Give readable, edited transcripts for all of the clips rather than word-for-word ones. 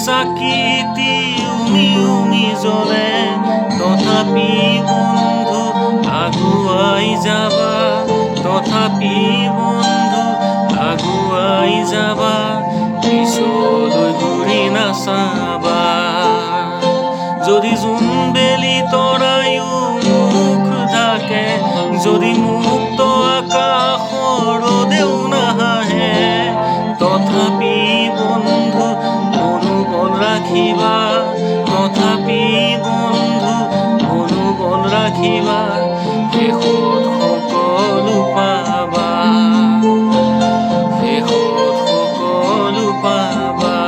চাকিতি উমি উমি জ্বলে, তথাপি বন্ধু আগুৱাই যাবা, তথাপি বন্ধু আগুৱাই যাবা, পিছলৈ ঘূৰি নাচাবা। যদি জোনবেলি তৰায়ো মুখ ঢাকে, যদি মুক্ত আকাশৰ ৰ'দেও নাহাহে, তথাপি বন্ধু মনোবল ৰাখিবা, তথাপি বন্ধু মনোবল ৰাখিবা, শেষত সকলো পাবা, শেষত সকলো পাবা।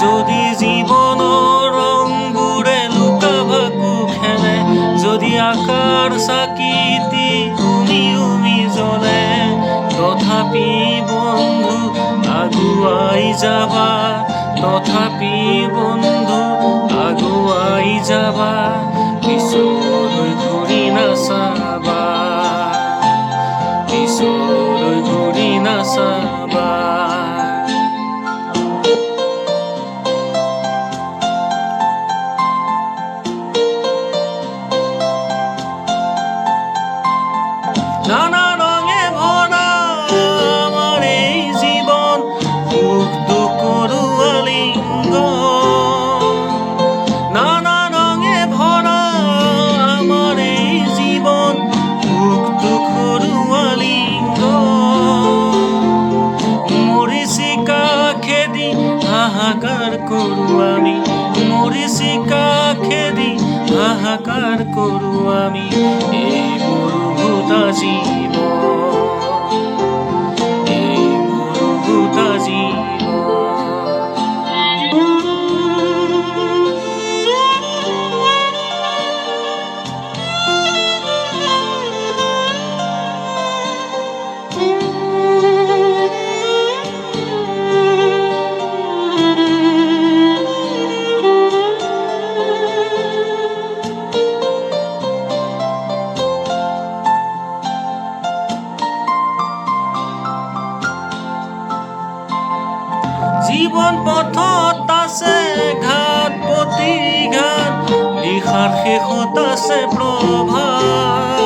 যদি জীৱনৰ ৰংবোৰে লুকা ভাকু খেলে, যদি আকাৰ চাকিতি উমি উমি জ্বলে, তথাপি বন্ধু আগুৱাই যাবা, তথাপি বন্ধু আগুৱাই যাবা, পিছলৈ ঘূৰি নাচাবা, পিছলৈ ঘূৰি নাচাবা। নানা ৰঙে ভৰা আমাৰ এই জীৱন, সুখ দুখৰো আলিংগন। নানা ৰঙে ভৰা আমাৰ এই জীৱন, সুখ দুখৰো আলিংগন। মৰিচিকা খেদি হাহাকাৰ কৰোঁ আমি, মৰিচিকা খেদি হাহাকাৰ কৰোঁ আমি, এই মৰুভূতা জীৱন, এই মৰুভূতা জীৱন পথত আছে ঘাট প্ৰতিঘাট, নিশাৰ শেষত আছে প্ৰভাত।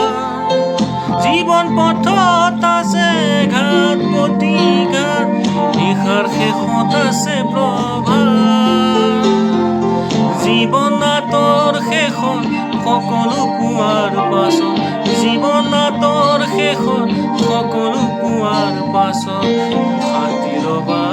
জীৱন পথত আছে ঘাট প্ৰতিঘাট, নিশাৰ শেষত আছে প্ৰভাত। জীৱনাতৰ শেষত সকলো পোৱাৰ পাছত, জীৱনাতৰ শেষত সকলো পোৱাৰ পাছত, শান্তি ৰবা